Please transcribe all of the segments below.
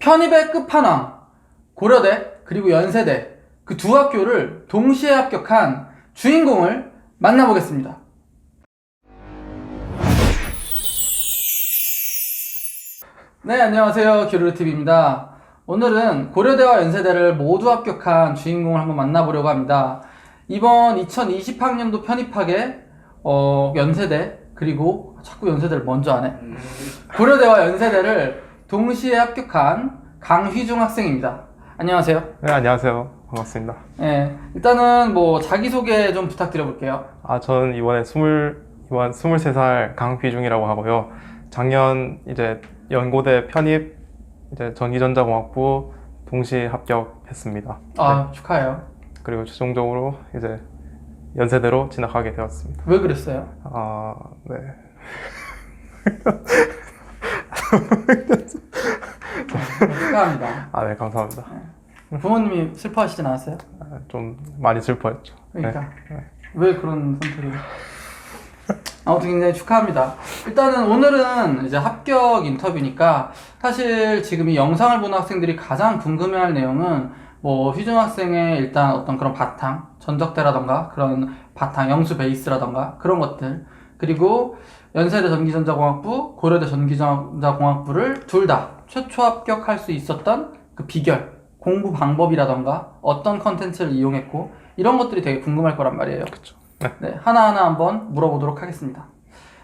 편입의 끝판왕 고려대 그리고 연세대 그 두 학교를 동시에 합격한 주인공을 만나보겠습니다. 네, 안녕하세요. 기루루TV입니다. 오늘은 고려대와 연세대를 모두 합격한 주인공을 한번 만나보려고 합니다. 이번 2020학년도 편입학에 연세대 그리고 자꾸 연세대를 먼저 안 해. 고려대와 연세대를 동시에 합격한 강휘중 학생입니다. 안녕하세요. 네, 안녕하세요. 반갑습니다. 네, 일단은 뭐 자기소개 좀 부탁드려볼게요. 저는 이번 23살 강휘중이라고 하고요. 작년 이제 연고대 편입 이제 전기전자공학부 동시 합격했습니다. 네. 축하해요. 그리고 최종적으로 이제 연세대로 진학하게 되었습니다. 왜 그랬어요? 네. 축하합니다. 네, 감사합니다. 부모님이 슬퍼하시진 않았어요? 좀 많이 슬퍼했죠. 그러니까 네. 왜 그런 선택을? 아무튼 굉장히 축하합니다. 일단은 오늘은 이제 합격 인터뷰니까 사실 지금 이 영상을 보는 학생들이 가장 궁금해할 내용은 뭐 휘중 학생의 일단 어떤 그런 바탕, 전적대라던가 그런 바탕, 영수 베이스라던가 그런 것들, 그리고 연세대 전기전자공학부, 고려대 전기전자공학부를 둘 다 최초 합격할 수 있었던 그 비결, 공부 방법이라던가 어떤 컨텐츠를 이용했고 이런 것들이 되게 궁금할 거란 말이에요. 그렇죠. 네, 하나하나 한번 물어보도록 하겠습니다.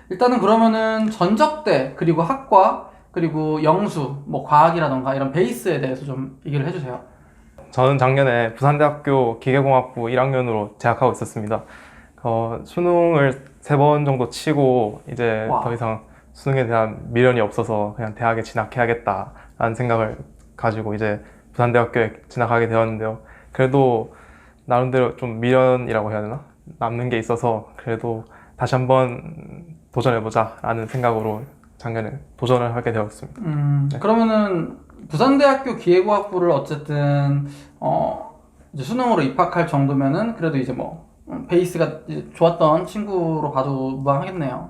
일단은 그러면은 전적대 그리고 학과 그리고 영수 뭐 과학이라던가 이런 베이스에 대해서 좀 얘기를 해주세요. 저는 작년에 부산대학교 기계공학부 1학년으로 재학하고 있었습니다. 수능을 3번 정도 치고 이제 와. 더 이상 수능에 대한 미련이 없어서 그냥 대학에 진학해야겠다라는 생각을 가지고 이제 부산대학교에 진학하게 되었는데요. 그래도 나름대로 좀 미련이라고 해야 되나? 남는 게 있어서 그래도 다시 한번 도전해보자 라는 생각으로 작년에 도전을 하게 되었습니다. 네. 그러면은 부산대학교 기계공학부를 어쨌든 이제 수능으로 입학할 정도면은 그래도 이제 뭐 베이스가 이제 좋았던 친구로 봐도 무방하겠네요.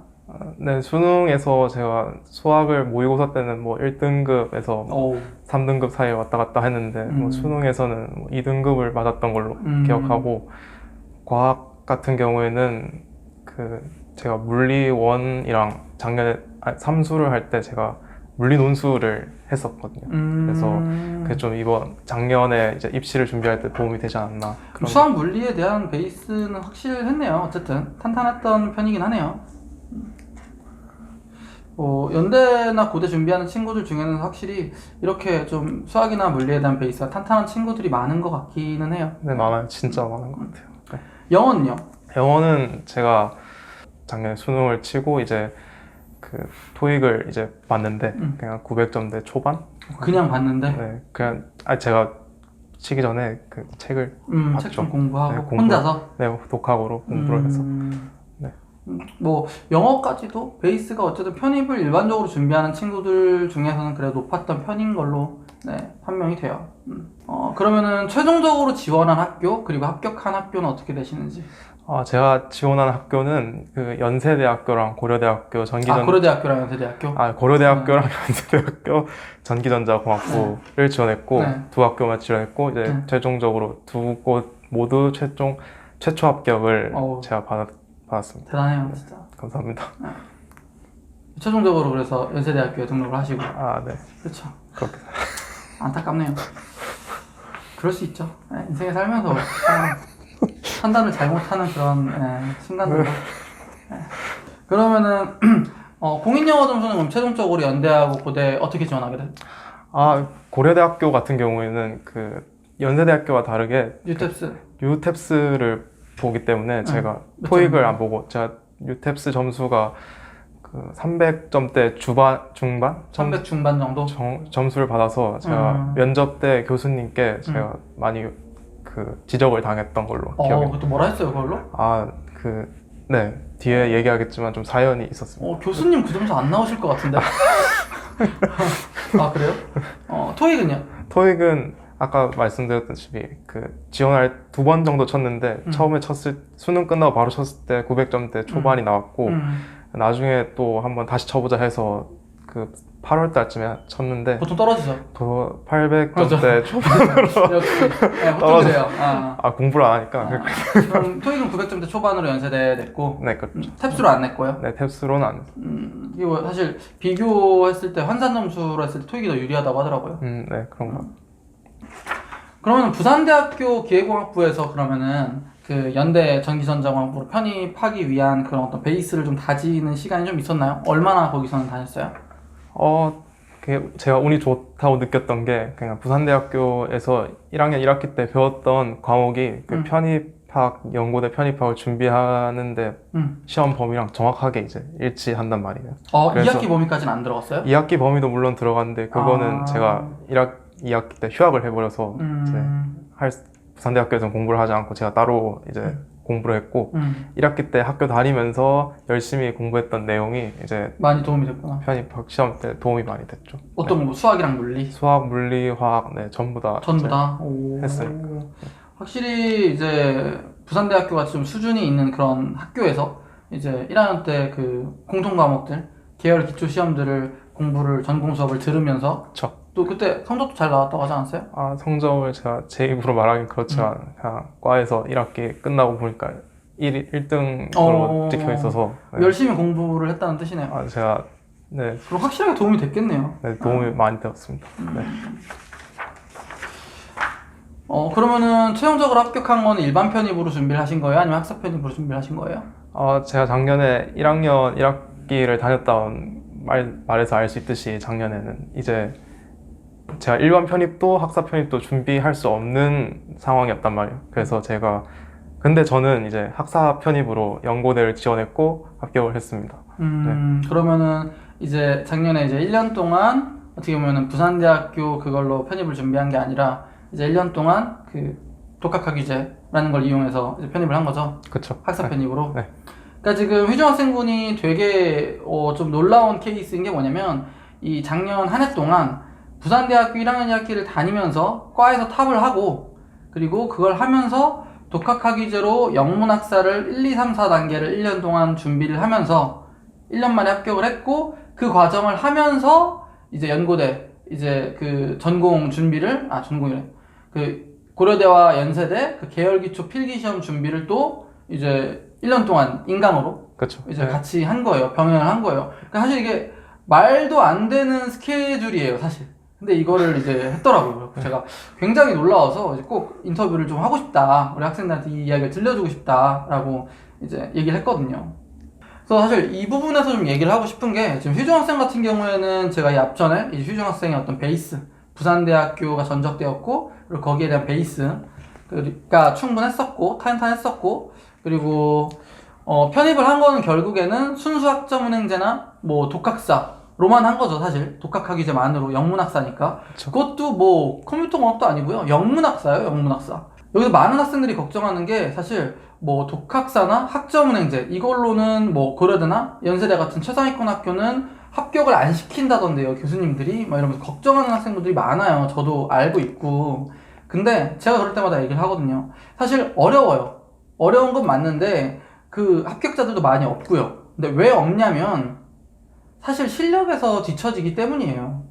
네, 수능에서 제가 수학을 모의고사 때는 뭐 1등급에서 3등급 사이에 왔다 갔다 했는데 뭐 수능에서는 뭐 2등급을 맞았던 걸로 기억하고, 과학 같은 경우에는 제가 물리 1이랑 작년에 삼수를 할 때 제가 물리 논술을 했었거든요. 그래서 그게 좀 이번 작년에 이제 입시를 준비할 때 도움이 되지 않았나. 수학 물리에 대한 베이스는 확실했네요. 어쨌든 탄탄했던 편이긴 하네요. 연대나 고대 준비하는 친구들 중에는 확실히 이렇게 좀 수학이나 물리에 대한 베이스가 탄탄한 친구들이 많은 것 같기는 해요. 네, 많아요. 진짜 많은 것 같아요. 네. 영어는요? 영어는 제가 작년에 수능을 치고 이제 토익을 이제 봤는데 그냥 900점대 초반? 그냥 봤는데? 네, 그냥 제가 치기 전에 그 책을 봤죠. 책 좀 공부하고 네, 혼자서? 네, 독학으로 공부를 해서. 네. 뭐 영어까지도 베이스가 어쨌든 편입을 일반적으로 준비하는 친구들 중에서는 그래도 높았던 편인 걸로 판명이 돼요. 그러면은 최종적으로 지원한 학교 그리고 합격한 학교는 어떻게 되시는지? 제가 지원한 학교는 그 연세대학교랑 고려대학교 고려대학교랑 연세대학교? 고려대학교랑 연세대학교 전기전자공학부를 지원했고 두 학교만 지원했고 이제 최종적으로 두 곳 모두 최초 합격을 제가 받았습니다. 대단해요, 진짜. 감사합니다. 최종적으로 그래서 연세대학교에 등록을 하시고. 네. 그렇죠. 그렇게. 안타깝네요. 그럴 수 있죠. 인생에 살면서 판단을 잘못하는 그런 순간들. 그러면은 공인영어 점수는 그럼 최종적으로 연대하고 고대 어떻게 지원하게 돼? 고려대학교 같은 경우에는 연세대학교와 다르게 유탭스를 보기 때문에 제가 토익을 안 보고 제가 유탭스 점수가 300점대 중반? 300 중반 정도? 점수를 받아서 제가 면접 때 교수님께 제가 많이 지적을 당했던 걸로 기억해요. 그것도 뭐라 했어요, 그걸로? 네, 뒤에 얘기하겠지만 좀 사연이 있었습니다. 교수님 그 점수 안 나오실 것 같은데? 그래요? 토익은요? 토익은 아까 말씀드렸다시피 지원할 2번 정도 쳤는데 처음에 수능 끝나고 바로 쳤을 때 900점대 초반이 나왔고 나중에 또 한번 다시 쳐보자 해서 8월 달쯤에 쳤는데 보통 떨어지죠. 더 800점대 그렇죠. 초반으로 역시. 네, 보통 떨어져. 그래요. 공부를 안 하니까. 그럼 토익은 900점대 초반으로 연세대 냈고 네, 그렇죠. 탭수로 안 냈고요. 네, 탭스로는 안 했어요. 이게 뭐 사실 비교했을 때 환산 점수로 했을 때 토익이 더 유리하다고 하더라고요. 네, 그런가. 그러면 부산대학교 기계공학부에서 그러면은 그 연대 전기전자공학부로 편입하기 위한 그런 어떤 베이스를 좀 다지는 시간이 좀 있었나요? 얼마나 거기서는 다녔어요? 제가 운이 좋다고 느꼈던 게 그냥 부산대학교에서 1학년 1학기 때 배웠던 과목이 그 연고대 편입학을 준비하는데 시험 범위랑 정확하게 이제 일치한단 말이에요. 그래서 2학기 범위까지는 안 들어갔어요? 2학기 범위도 물론 들어갔는데 그거는 제가 2학기 때 휴학을 해버려서 이제 부산대학교에서는 공부를 하지 않고 제가 따로 이제 공부를 했고 1학기 때 학교 다니면서 열심히 공부했던 내용이 이제 많이 도움이 됐구나. 편입학 시험 때 도움이 많이 됐죠. 어떤 거? 수학이랑 물리? 수학, 물리, 화학, 네, 전부 다 했으니까. 확실히 이제 부산대학교가 좀 수준이 있는 그런 학교에서 이제 1학년 때 그 공통 과목들, 계열 기초 시험들을 공부를 전공 수업을 들으면서 그쵸. 또 그때 성적도 잘 나왔다고 하지 않았어요? 성적을 제가 제 입으로 말하긴 그렇지만 그냥 과에서 1학기 끝나고 보니까 1등으로 찍혀 있어서 열심히 공부를 했다는 뜻이네요. 제가 네. 그럼 확실하게 도움이 됐겠네요. 네, 도움이 많이 되었습니다. 네. 그러면은 최종적으로 합격한 거는 일반 편입으로 준비를 하신 거예요? 아니면 학사 편입으로 준비를 하신 거예요? 제가 작년에 1학년 1학기를 다녔다는 말에서 알 수 있듯이 작년에는 이제 제가 일반 편입도 학사 편입도 준비할 수 없는 상황이었단 말이에요. 그래서 근데 저는 이제 학사 편입으로 연고대를 지원했고 합격을 했습니다. 네. 그러면은 이제 작년에 이제 1년 동안 어떻게 보면은 부산대학교 그걸로 편입을 준비한 게 아니라 이제 1년 동안 그 독학학위제라는 걸 이용해서 이제 편입을 한 거죠. 그렇죠. 학사 편입으로. 네. 그러니까 지금 휴중학생분이 되게 좀 놀라운 케이스인 게 뭐냐면 이 작년 한 해 동안 부산대학교 1학년 1학기를 다니면서 과에서 탑을 하고 그리고 그걸 하면서 독학학위제로 영문학사를 1, 2, 3, 4단계를 1년 동안 준비를 하면서 1년 만에 합격을 했고 그 과정을 하면서 이제 연고대 이제 그 전공 준비를 전공이래 그 고려대와 연세대 그 계열기초 필기시험 준비를 또 이제 1년 동안 인강으로 그렇죠. 이제 같이 한 거예요. 병행을 한 거예요. 그러니까 사실 이게 말도 안 되는 스케줄이에요, 사실. 근데 이거를 이제 했더라고요. 제가 굉장히 놀라워서 이제 꼭 인터뷰를 좀 하고 싶다. 우리 학생들한테 이 이야기를 들려주고 싶다라고 이제 얘기를 했거든요. 그래서 사실 이 부분에서 좀 얘기를 하고 싶은 게 지금 휴중학생 같은 경우에는 제가 이 앞전에 이 휴중학생의 어떤 베이스, 부산대학교가 전적되었고 그리고 거기에 대한 베이스가 충분했었고 탄탄했었고 그리고 편입을 한 거는 결국에는 순수 학점은행제나 뭐 독학사로만 한 거죠, 사실. 독학학위제만으로 영문학사니까. 그쵸. 그것도 뭐 컴퓨터공학도 아니고요. 영문학사예요, 영문학사. 여기서 많은 학생들이 걱정하는 게 사실 뭐 독학사나 학점은행제 이걸로는 뭐 고려대나 연세대 같은 최상위권 학교는 합격을 안 시킨다던데요, 교수님들이. 막 이러면서 걱정하는 학생들이 많아요. 저도 알고 있고. 근데 제가 그럴 때마다 얘기를 하거든요. 사실 어려워요. 어려운 건 맞는데 그 합격자들도 많이 없고요. 근데 왜 없냐면 사실 실력에서 뒤처지기 때문이에요.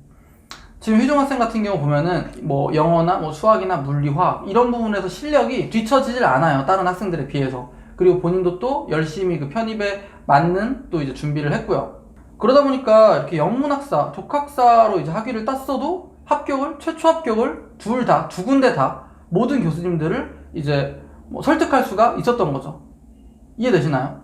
지금 휴중학생 같은 경우 보면은 뭐 영어나 뭐 수학이나 물리, 화학 이런 부분에서 실력이 뒤처지질 않아요. 다른 학생들에 비해서. 그리고 본인도 또 열심히 그 편입에 맞는 또 이제 준비를 했고요. 그러다 보니까 이렇게 영문학사, 독학사로 이제 학위를 땄어도 최초 합격을 두 군데 다 모든 교수님들을 이제 뭐 설득할 수가 있었던 거죠. 이해되시나요?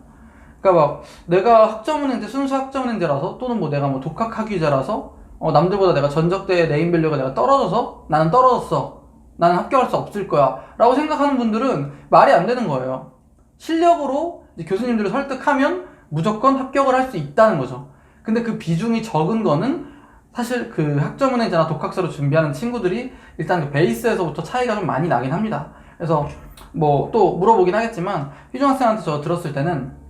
그러니까 막 내가 학점은행제 순수 학점은행제라서 또는 뭐 내가 뭐 독학학위제라서 남들보다 내가 전적대의 네임밸류가 내가 떨어져서 나는 떨어졌어, 나는 합격할 수 없을 거야 라고 생각하는 분들은 말이 안 되는 거예요. 실력으로 이제 교수님들을 설득하면 무조건 합격을 할 수 있다는 거죠. 근데 그 비중이 적은 거는 사실 그 학점은행제나 독학사로 준비하는 친구들이 일단 그 베이스에서부터 차이가 좀 많이 나긴 합니다. 그래서 뭐 또 물어보긴 하겠지만 휴중학생한테 저 들었을 때는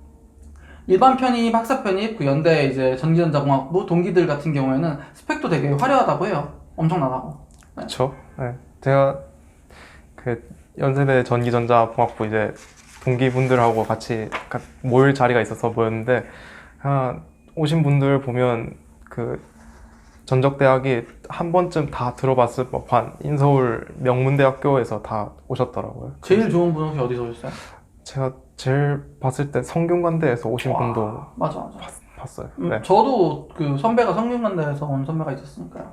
일반 편입, 학사 편입, 그 연대 이제 전기전자공학부 동기들 같은 경우에는 스펙도 되게 화려하다고 해요. 엄청나다고. 네. 그렇죠. 네. 제가 그 연세대 전기전자공학부 이제 동기분들하고 같이 모일 자리가 있어서 모였는데 오신 분들 보면 그 전적대학이 한 번쯤 다 들어봤을 법한 인서울 명문대학교에서 다 오셨더라고요. 제일 좋은 분은 혹시 어디서 오셨어요? 제가 제일 봤을 때 성균관대에서 오신 분도 맞아. 봤어요. 네. 저도 그 선배가 성균관대에서 온 선배가 있었으니까요.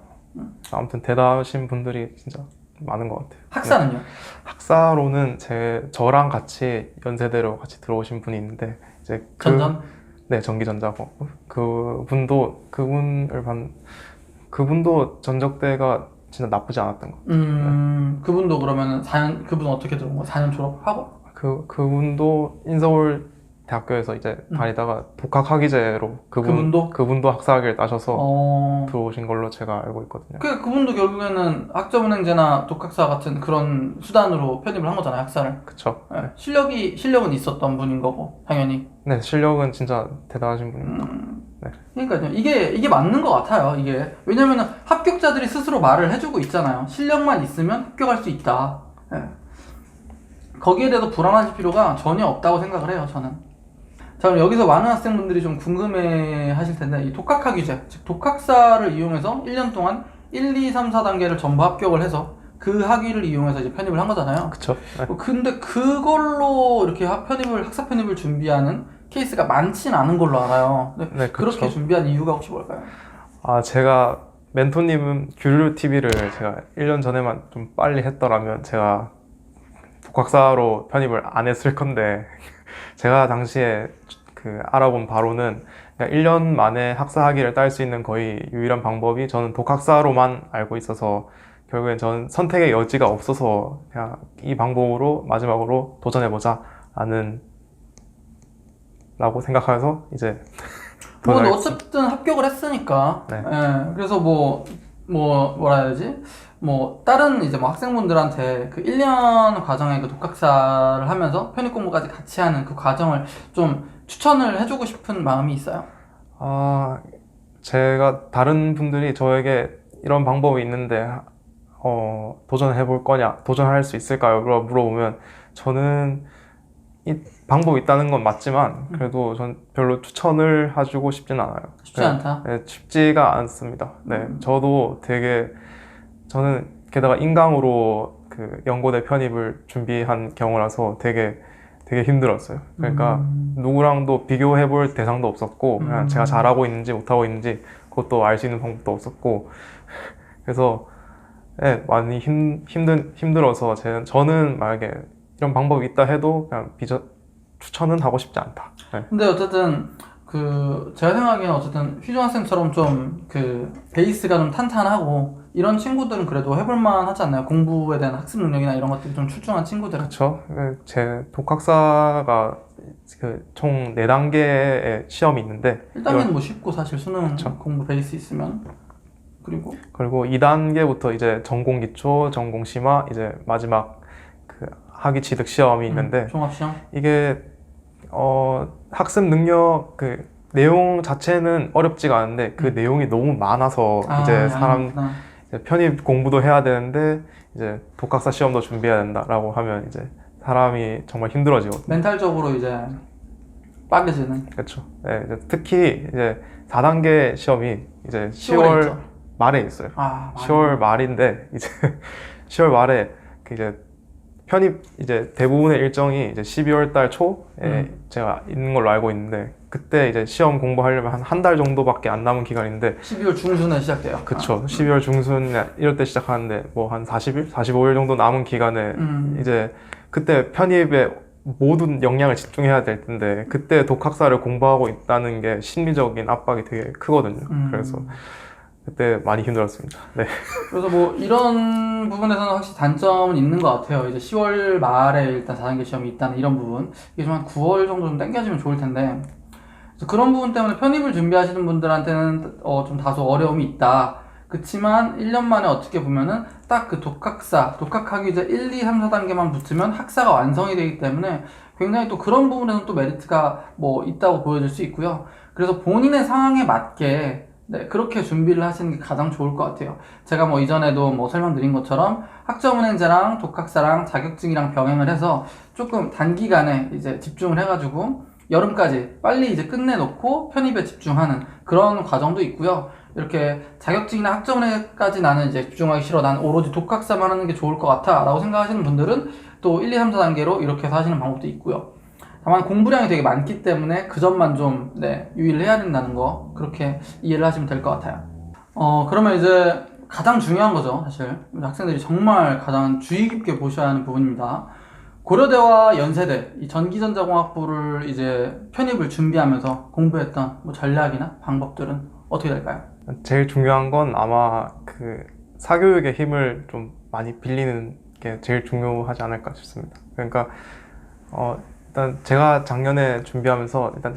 아무튼 대단하신 분들이 진짜 많은 것 같아요. 학사는요? 네. 학사로는 저랑 같이 연세대로 같이 들어오신 분이 있는데 이제 전전? 네, 전기전자고 그분도 전적대가 진짜 나쁘지 않았던 것 같아요. 그분도 그러면 4년, 그분은 어떻게 들어온 거예요? 4년 졸업하고? 그분도 인서울 대학교에서 이제 다니다가 독학학위제로 그분도 학사학위를 따셔서 들어오신 걸로 제가 알고 있거든요. 그분도 결국에는 학점은행제나 독학사 같은 그런 수단으로 편입을 한 거잖아요, 학사를. 그쵸. 네. 실력은 있었던 분인 거고, 당연히. 네, 실력은 진짜 대단하신 분입니다. 네. 그러니까요. 이게 맞는 것 같아요, 이게. 왜냐면은 합격자들이 스스로 말을 해주고 있잖아요. 실력만 있으면 합격할 수 있다. 네. 거기에 대해서 불안하실 필요가 전혀 없다고 생각을 해요, 저는. 자, 그럼 여기서 많은 학생분들이 좀 궁금해 하실 텐데, 이 독학학위제, 즉 독학사를 이용해서 1년 동안 1, 2, 3, 4단계를 전부 합격을 해서 그 학위를 이용해서 이제 편입을 한 거잖아요. 그쵸. 네. 근데 그걸로 이렇게 학사 편입을 준비하는 케이스가 많진 않은 걸로 알아요. 근데 네, 그렇게 준비한 이유가 혹시 뭘까요? 제가 멘토님은 규류 TV를 제가 1년 전에만 좀 빨리 했더라면 제가 독학사로 편입을 안 했을 건데 제가 당시에 알아본 바로는 1년 만에 학사 학위를 딸 수 있는 거의 유일한 방법이 저는 독학사로만 알고 있어서 결국엔 저는 선택의 여지가 없어서 그냥 이 방법으로 마지막으로 도전해보자 라고 생각해서 이제 어쨌든 합격을 했으니까. 네. 예, 그래서 뭐라 해야 되지? 다른 이제 학생분들한테 그 1년 과정의 그 독학사를 하면서 편입 공부까지 같이 하는 그 과정을 좀 추천을 해주고 싶은 마음이 있어요. 제가 다른 분들이 저에게 이런 방법이 있는데, 도전해볼 거냐, 도전할 수 있을까요? 라고 물어보면, 저는 이 방법이 있다는 건 맞지만, 그래도 전 별로 추천을 해주고 싶진 않아요. 쉽지 않다? 네, 쉽지가 않습니다. 네, 저는 게다가 인강으로 연고대 편입을 준비한 경우라서 되게 힘들었어요. 그러니까 누구랑도 비교해볼 대상도 없었고 그냥 제가 잘하고 있는지 못하고 있는지 그것도 알 수 있는 방법도 없었고 그래서 네, 많이 힘들어서 저는 만약에 이런 방법이 있다 해도 그냥 추천은 하고 싶지 않다. 네. 근데 어쨌든 제가 생각하기에는 어쨌든 휘중 학생처럼 좀 베이스가 좀 탄탄하고 이런 친구들은 그래도 해볼만 하지 않나요? 공부에 대한 학습 능력이나 이런 것들이 좀 출중한 친구들은. 그렇죠. 제 독학사가 총 4단계의 시험이 있는데 1단계는 쉽고 사실 수능 그쵸. 공부 베이스 있으면 그리고 2단계부터 이제 전공 기초, 전공 심화, 이제 마지막 학위 취득 시험이 있는데 종합시험? 이게 학습 능력 내용 자체는 어렵지가 않은데 그 내용이 너무 많아서 이제 이제 편입 공부도 해야 되는데 이제 독학사 시험도 준비해야 된다라고 하면 이제 사람이 정말 힘들어지거든요. 멘탈적으로 이제 빠개지는. 그렇죠. 네, 이제 특히 이제 4단계 시험이 이제 10월 말에 있어요. 10월 말인데 이제 10월 말에 이제 편입 이제 대부분의 일정이 이제 12월 달 초에 제가 있는 걸로 알고 있는데 그때 이제 시험 공부하려면 한 달 정도밖에 안 남은 기간인데 12월 중순에 시작돼요. 그쵸. 12월 중순 이럴 때 시작하는데 한 40일, 45일 정도 남은 기간에 이제 그때 편입에 모든 역량을 집중해야 될 텐데 그때 독학사를 공부하고 있다는 게 심리적인 압박이 되게 크거든요. 그래서 그때 많이 힘들었습니다. 네. 그래서 이런 부분에서는 확실히 단점은 있는 것 같아요. 이제 10월 말에 일단 4단계 시험이 있다는 이런 부분. 이게 좀 한 9월 정도 좀 당겨지면 좋을 텐데. 그래서 그런 부분 때문에 편입을 준비하시는 분들한테는 좀 다소 어려움이 있다. 그치만 1년 만에 어떻게 보면은 딱 독학학위제 1, 2, 3, 4단계만 붙으면 학사가 완성이 되기 때문에 굉장히 또 그런 부분에서는 또 메리트가 있다고 보여질 수 있고요. 그래서 본인의 상황에 맞게 그렇게 준비를 하시는 게 가장 좋을 것 같아요. 제가 이전에도 설명드린 것처럼 학점은행제랑 독학사랑 자격증이랑 병행을 해서 조금 단기간에 이제 집중을 해가지고 여름까지 빨리 이제 끝내놓고 편입에 집중하는 그런 과정도 있고요. 이렇게 자격증이나 학점에까지 나는 이제 집중하기 싫어. 난 오로지 독학사만 하는 게 좋을 것 같아. 라고 생각하시는 분들은 또 1, 2, 3, 4단계로 이렇게 해서 하시는 방법도 있고요. 다만 공부량이 되게 많기 때문에 그 점만 좀 유의를 해야 된다는 거 그렇게 이해를 하시면 될 것 같아요. 그러면 이제 가장 중요한 거죠. 사실 학생들이 정말 가장 주의 깊게 보셔야 하는 부분입니다. 고려대와 연세대 이 전기전자공학부를 이제 편입을 준비하면서 공부했던 뭐 전략이나 방법들은 어떻게 될까요? 제일 중요한 건 아마 그 사교육의 힘을 좀 많이 빌리는 게 제일 중요하지 않을까 싶습니다. 그러니까 일단 제가 작년에 준비하면서 일단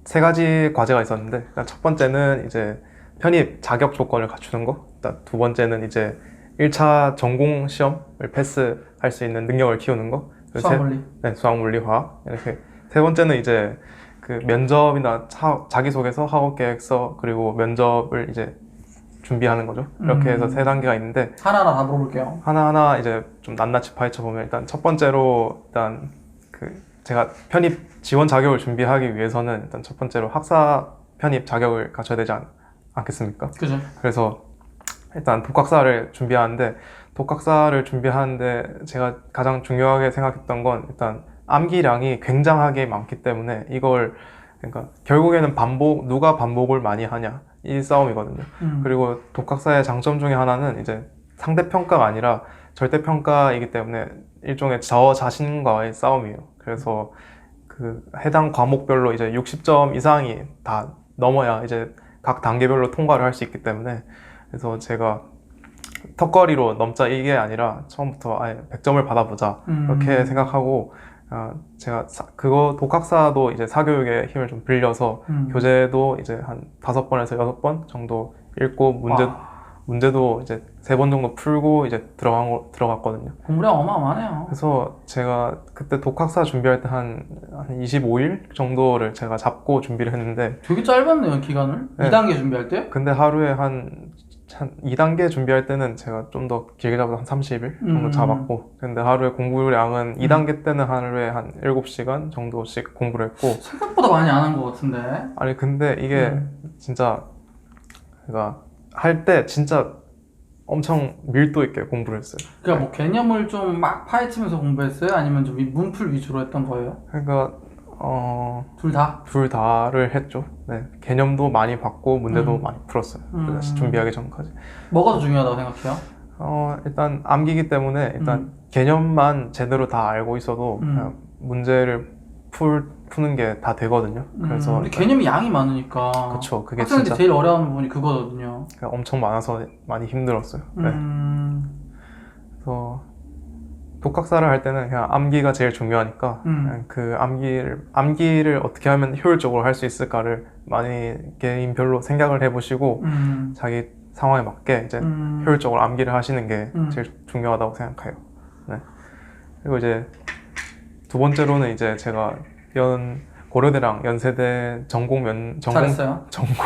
3가지 과제가 있었는데, 일단 첫 번째는 이제 편입 자격 조건을 갖추는 거, 일단 두 번째는 이제 1차 전공 시험을 패스할 수 있는 능력을 키우는 거, 수학물리. 네, 수학, 물리, 화학. 이렇게 세 번째는 이제 그 면접이나 자기소개서, 학업계획서, 그리고 면접을 이제 준비하는 거죠. 이렇게 해서 3단계가 있는데 하나하나 다 물어볼게요. 하나하나 이제 좀 낱낱이 파헤쳐 보면, 일단 첫 번째로 일단 그 제가 편입 지원 자격을 준비하기 위해서는 일단 첫 번째로 학사 편입 자격을 갖춰야 되지 않겠습니까? 그죠. 그래서 일단 독학사를 준비하는데 제가 가장 중요하게 생각했던 건 일단 암기량이 굉장하게 많기 때문에 이걸 그러니까 결국에는 누가 반복을 많이 하냐 이 싸움이거든요. 그리고 독학사의 장점 중에 하나는 이제 상대평가가 아니라 절대평가이기 때문에 일종의 저 자신과의 싸움이에요. 그래서 그 해당 과목별로 이제 60점 이상이 다 넘어야 이제 각 단계별로 통과를 할 수 있기 때문에, 그래서 제가 턱걸이로 넘자 이게 아니라 처음부터 아예 100점을 받아보자 이렇게 생각하고, 제가 독학사도 이제 사교육의 힘을 좀 빌려서 교재도 이제 한 5번에서 6번 정도 읽고 문제도 이제 3번 정도 풀고 이제 들어갔거든요. 공부량 어마어마하네요. 그래서 제가 그때 독학사 준비할 때 한 25일 정도를 제가 잡고 준비를 했는데, 되게 짧았네요, 기간을. 네. 2단계 준비할 때? 근데 하루에 한 2단계 준비할 때는 제가 좀 더 길게 잡아서 한 30일 정도 잡았고, 근데 하루에 공부량은 2단계 때는 하루에 한 7시간 정도씩 공부를 했고. 생각보다 많이 안 한 것 같은데. 아니 근데 이게 진짜 그러니까 할 때 진짜 엄청 밀도 있게 공부를 했어요. 그러니까 뭐 개념을 좀 막 파헤치면서 공부했어요? 아니면 좀 문풀 위주로 했던 거예요? 그러니까 둘 다? 둘 다를 했죠. 네, 개념도 많이 받고 문제도 많이 풀었어요. 준비하기 전까지. 뭐가 더 중요하다고 생각해요? 일단 암기기 때문에 일단 개념만 제대로 다 알고 있어도 그냥 문제를 푸는 게 다 되거든요. 그래서 근데 개념이 양이 많으니까. 그쵸, 그게 학생들이 진짜 제일 어려워하는 부분이 그거거든요. 엄청 많아서 많이 힘들었어요. 네. 그래서 독학사를 할 때는 그냥 암기가 제일 중요하니까 그냥 그 암기를 어떻게 하면 효율적으로 할 수 있을까를 많이 개인별로 생각을 해보시고 자기 상황에 맞게 이제 효율적으로 암기를 하시는 게 제일 중요하다고 생각해요. 네. 그리고 이제 두 번째로는 이제 제가 고려대랑 연세대 잘했어요. 전공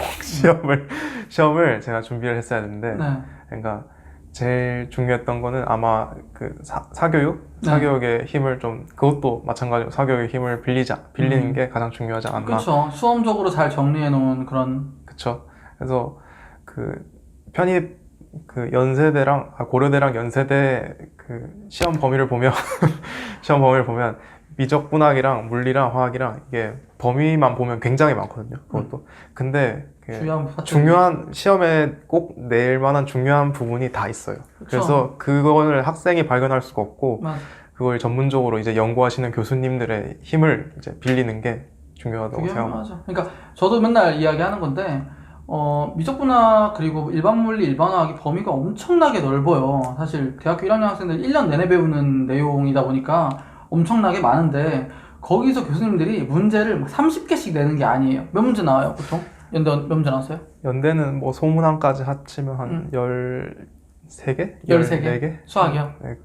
시험을 제가 준비를 했어야 되는데, 네. 그러니까 제일 중요했던 거는 아마 그 사교육의 힘을 좀, 그것도 마찬가지로 사교육의 힘을 빌리는 게 가장 중요하지 않나. 그렇죠. 수험적으로 잘 정리해 놓은 그런. 그렇죠. 그래서 그 편입 고려대랑 연세대 그 시험 범위를 보면 미적분학이랑 물리랑 화학이랑 이게 범위만 보면 굉장히 많거든요. 그것도. 근데 중요한 시험에 꼭 낼 만한 중요한 부분이 다 있어요. 그쵸. 그래서 그거를 학생이 발견할 수가 없고, 맞아. 그걸 전문적으로 이제 연구하시는 교수님들의 힘을 이제 빌리는 게 중요하다고 생각합니다. 맞아. 그러니까 저도 맨날 이야기하는 건데 미적분학 그리고 일반물리, 일반화학이 범위가 엄청나게 넓어요. 사실 대학교 1학년 학생들 1년 내내 배우는 내용이다 보니까 엄청나게 많은데, 거기서 교수님들이 문제를 30개씩 내는 게 아니에요. 몇 문제 나와요, 보통? 연대 몇 문제 나왔어요? 연대는 뭐 소문항까지 합치면 한 13개? 14개? 수학이요? 네.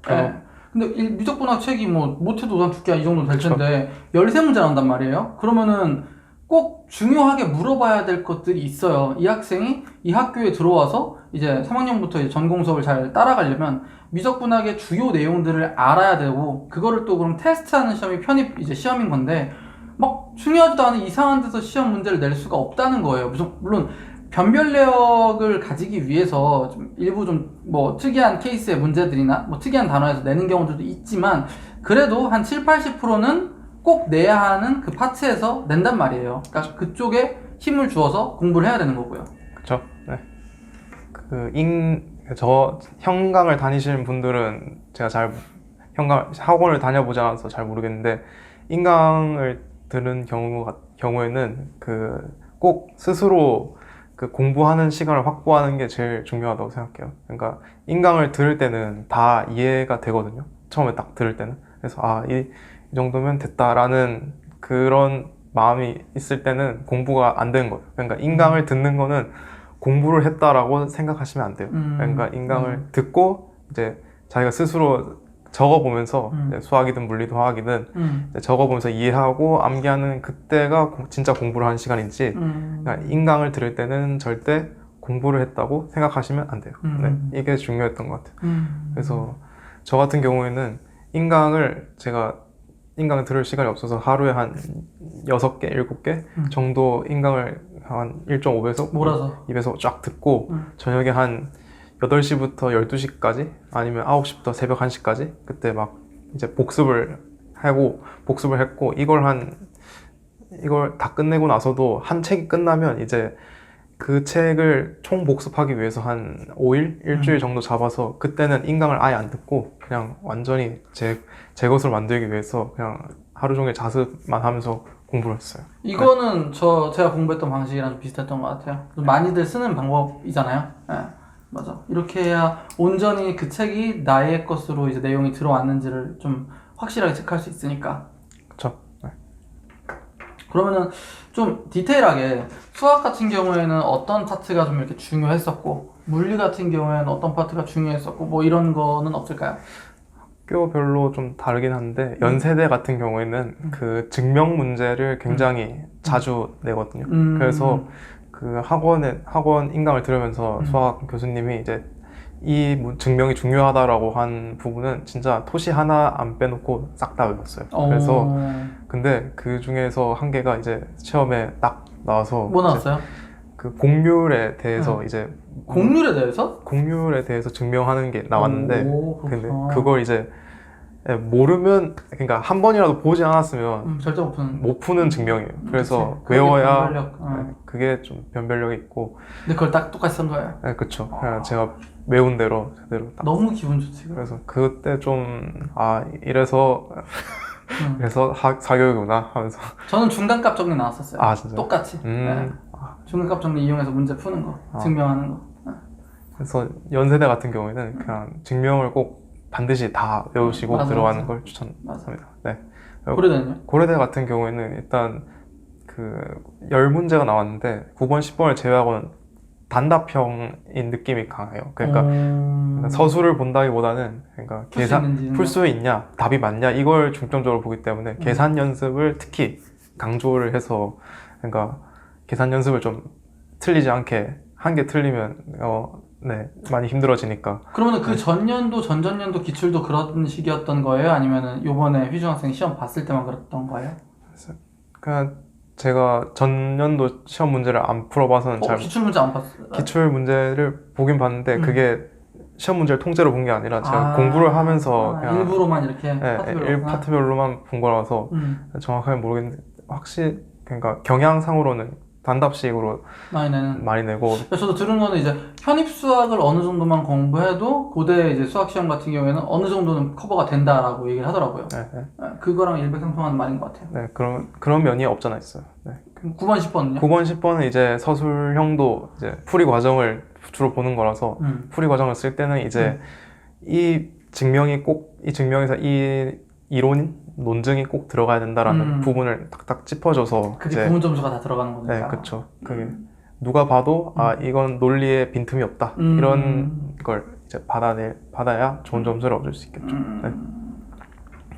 근데 미적분학 책이 뭐 못해도 한 2개 이 정도 될 텐데 13문제 나온단 말이에요? 그러면은 꼭 중요하게 물어봐야 될 것들이 있어요. 이 학생이 이 학교에 들어와서 이제 3학년부터 이제 전공 수업을 잘 따라가려면 미적분학의 주요 내용들을 알아야 되고, 그거를 또 그럼 테스트하는 시험이 편입 이제 시험인 건데 막 중요하지도 않은 이상한 데서 시험 문제를 낼 수가 없다는 거예요. 물론 변별력을 가지기 위해서 좀 일부 좀 뭐 특이한 케이스의 문제들이나 뭐 특이한 단어에서 내는 경우들도 있지만 그래도 한 7, 80%는 꼭 내야 하는 그 파트에서 낸단 말이에요. 그러니까 그쪽에 힘을 주어서 공부를 해야 되는 거고요. 그렇죠. 네. 저 형강을 다니시는 분들은 제가 학원을 다녀보지 않아서 잘 모르겠는데 인강을 들은 경우에는 꼭 스스로 공부하는 시간을 확보하는 게 제일 중요하다고 생각해요. 그러니까 인강을 들을 때는 다 이해가 되거든요. 처음에 딱 들을 때는. 그래서 이 정도면 됐다라는 그런 마음이 있을 때는 공부가 안 되는 거예요. 그러니까 인강을 듣는 거는 공부를 했다라고 생각하시면 안 돼요. 그러니까 인강을 듣고 이제 자기가 스스로 적어보면서 수학이든 물리든 화학이든 이제 적어보면서 이해하고 암기하는 그때가 진짜 공부를 하는 시간인지 그러니까 인강을 들을 때는 절대 공부를 했다고 생각하시면 안 돼요. 네, 이게 중요했던 것 같아요. 그래서 저 같은 경우에는 제가 인강 들을 시간이 없어서 하루에 한 6개, 7개 정도 인강을 한 1.5배속, 몰아서 입에서 쫙 듣고 저녁에 한 8시부터 12시까지 아니면 9시부터 새벽 1시까지 그때 막 이제 복습을 했고 이걸 다 끝내고 나서도 한 책이 끝나면 이제 그 책을 총 복습하기 위해서 한 5일? 일주일 정도 잡아서 그때는 인강을 아예 안 듣고 그냥 완전히 제 것으로 만들기 위해서 그냥 하루 종일 자습만 하면서 공부를 했어요. 이거는 제가 공부했던 방식이랑 좀 비슷했던 것 같아요. 좀 많이들 쓰는 방법이잖아요. 네, 맞아. 이렇게 해야 온전히 그 책이 나의 것으로 이제 내용이 들어왔는지를 좀 확실하게 체크할 수 있으니까. 그쵸. 네. 그러면은 좀 디테일하게 수학 같은 경우에는 어떤 파트가 좀 이렇게 중요했었고 물리 같은 경우에는 어떤 파트가 중요했었고 뭐 이런 거는 없을까요? 학교별로 좀 다르긴 한데 연세대 같은 경우에는 그 증명 문제를 굉장히 자주 내거든요. 그래서 그 학원 인강을 들으면서 수학 교수님이 이제 이 증명이 중요하다라고 한 부분은 진짜 토시 하나 안 빼놓고 싹 다 외웠어요. 그래서 근데 그 중에서 한 개가 이제 시험에 딱 나와서 뭐 나왔어요? 그 곡률에 대해서 이제 곡률에 대해서? 곡률에 대해서 증명하는 게 나왔는데 근데 그렇구나. 그걸 이제 모르면 그러니까 한 번이라도 보지 않았으면 절대 못 푸는 증명이에요. 그래서 그치. 외워야 변별력. 네, 그게 좀 변별력이 있고. 근데 그걸 딱 똑같이 쓴 거예요. 네, 그쵸. 그냥 제가 외운 대로 제대로 딱. 너무 기분 좋지. 그래서 그때 좀 이래서 사교육이구나 하면서. 저는 중간값 정리 나왔었어요. 진짜? 똑같이. 네. 중간값 정리 이용해서 문제 푸는 거, 증명하는 거. 네. 그래서 연세대 같은 경우에는 그냥 증명을 꼭 반드시 다 외우시고 들어가는 걸 추천합니다. 네. 고려대는요? 고려대 같은 경우에는 일단 그 10문제가 나왔는데 9번, 10번을 제외하고는 단답형인 느낌이 강해요. 그러니까 서술을 본다기보다는 그러니까 풀 수 있냐, 답이 맞냐 이걸 중점적으로 보기 때문에 계산 연습을 특히 강조를 해서 그러니까 계산 연습을 좀 틀리지 않게 한 개 틀리면 네, 많이 힘들어지니까. 그러면 그 전년도, 전전년도 기출도 그런 식이었던 거예요? 아니면은 요번에 휘중 학생 시험 봤을 때만 그랬던 거예요? 그냥 제가 전년도 시험 문제를 안 풀어봐서는 기출 문제 안 봤어요? 기출 문제를 보긴 봤는데 그게 시험 문제를 통째로 본 게 아니라 제가 공부를 하면서 그냥 일부로만 이렇게 파트별로만 본 거라서 정확하게 모르겠는데 확실히 그러니까 경향상으로는 단답식으로 많이 내고. 저도 들은 거는 이제 편입 수학을 어느 정도만 공부해도 고대 이제 수학 시험 같은 경우에는 어느 정도는 커버가 된다라고 얘기를 하더라고요. 네. 그거랑 일맥상통하는 말인 것 같아요. 네, 그런 면이 없잖아 있어요. 네. 9번, 10번은요? 9번, 10번은 이제 서술형도 이제 풀이 과정을 주로 보는 거라서 풀이 과정을 쓸 때는 이제 이 증명에서 이 이론 논증이 꼭 들어가야 된다라는 부분을 탁탁 짚어줘서 그게 부분 점수가 다 들어가는 거니까. 네, 그렇죠. 그게 누가 봐도 이건 논리에 빈틈이 없다 이런 걸 이제 받아야 좋은 점수를 얻을 수 있겠죠. 네.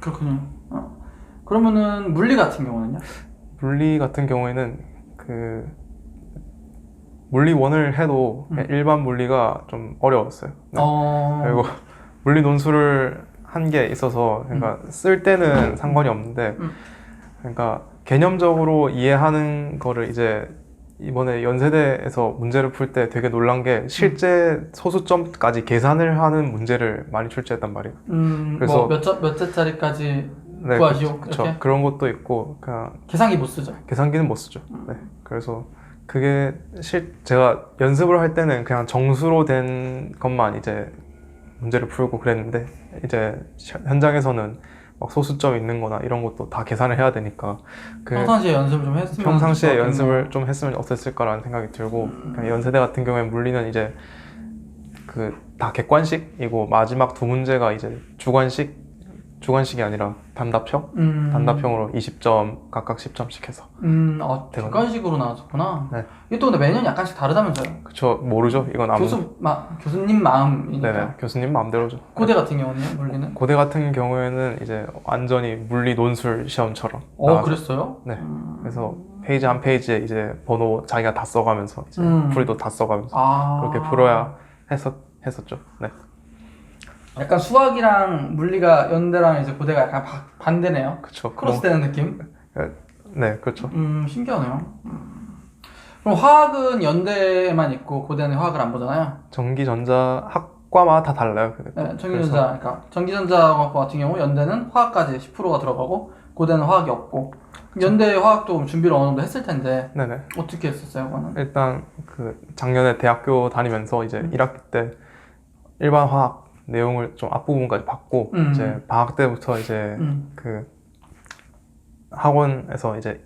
그렇군요. 그러면은 물리 같은 경우는요? 물리 같은 경우에는 그 물리 1을 해도 일반 물리가 좀 어려웠어요. 네. 그리고 물리 논술을 한 게 있어서 그러니까 쓸 때는 상관이 없는데 그러니까 개념적으로 이해하는 거를 이제 이번에 연세대에서 문제를 풀 때 되게 놀란 게 실제 소수점까지 계산을 하는 문제를 많이 출제했단 말이에요. 그래서 뭐 몇 자리까지 네, 구하시오. 그쵸. 이렇게? 그런 것도 있고 그냥 계산기 못 쓰죠. 계산기는 못 쓰죠. 네. 그래서 그게 제가 연습을 할 때는 그냥 정수로 된 것만 이제 문제를 풀고 그랬는데 이제 현장에서는 막 소수점 있는 거나 이런 것도 다 계산을 해야 되니까 평상시에 연습을 좀 했으면 평상시에 좋겠네요. 연습을 좀 했으면 어땠을까라는 생각이 들고 그냥 연세대 같은 경우에 물리는 이제 그 다 객관식이고 마지막 두 문제가 이제 주관식이 아니라 단답형으로 20점 각각 10점씩 해서 객관식으로 나왔었구나. 네. 이게 또 근데 매년 약간씩 다르다면서요? 그쵸. 모르죠. 이건 교수님 마음이니까. 네네. 교수님 마음대로죠. 고대 같은 경우는요? 물리는? 고대 같은 경우에는 이제 완전히 물리 논술 시험처럼 그랬어요? 네. 그래서 페이지 한 페이지에 이제 번호 자기가 다 써가면서 이제 풀이도 다 써가면서 그렇게 풀어야 했었죠. 네. 약간 수학이랑 물리가 연대랑 이제 고대가 약간 반대네요. 그쵸. 크로스되는 느낌? 네, 그렇죠. 신기하네요. 그럼 화학은 연대에만 있고 고대는 화학을 안 보잖아요. 전기전자 학과마다 다 달라요. 네, 그러니까 전기전자공학과 같은 경우 연대는 화학까지 10%가 들어가고 고대는 화학이 없고 연대 화학도 준비를 어느 정도 했을 텐데 네네. 어떻게 했었어요, 그거는? 일단 그 작년에 대학교 다니면서 이제 1학기 때 일반 화학 내용을 좀 앞부분까지 받고 이제 방학 때부터 이제 그 학원에서 이제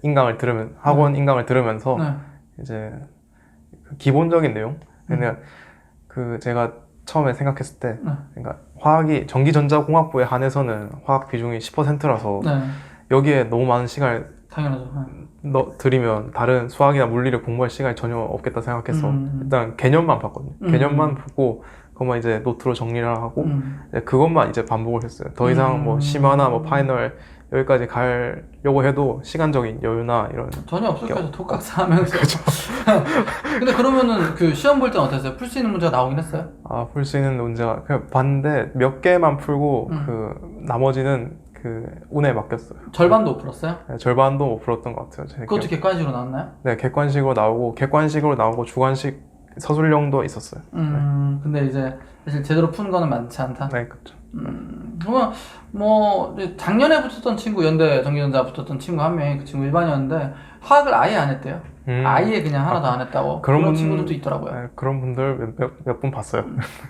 학원 인강을 들으면서 네. 이제 그 기본적인 내용 그냥 그 제가 처음에 생각했을 때 그러니까 화학이 전기전자공학부에 한해서는 화학 비중이 10%라서 네. 여기에 너무 많은 시간을 당연하죠. 들이면 다른 수학이나 물리를 공부할 시간이 전혀 없겠다 생각해서 일단 개념만 봤거든요. 개념만 보고 그것만 이제 노트로 정리를 하고 그것만 이제 반복을 했어요. 더 이상 뭐 심화나 뭐 파이널 여기까지 가려고 해도 시간적인 여유나 이런 전혀 없을 거죠. 독학사 하면서. 근데 그러면은 그 시험 볼 때는 어땠어요? 풀 수 있는 문제가 나오긴 했어요? 풀 수 있는 문제가 그냥 봤는데 몇 개만 풀고 그 나머지는 그 운에 맡겼어요. 절반도 못 풀었어요? 네, 절반도 못 풀었던 것 같아요. 그것도 객관식으로 나왔나요? 네, 객관식으로 나오고 주관식 서술형도 있었어요. 근데 이제 사실 제대로 푼 거는 많지 않다. 네, 그렇죠. 그러면 뭐 작년에 붙었던 친구, 연대 전기전자 붙었던 친구 한 명이 그 친구 일반이었는데 화학을 아예 안 했대요. 아예 그냥 하나도 안 했다고. 그런 친구들도 있더라고요. 네, 그런 분들 몇 분 봤어요.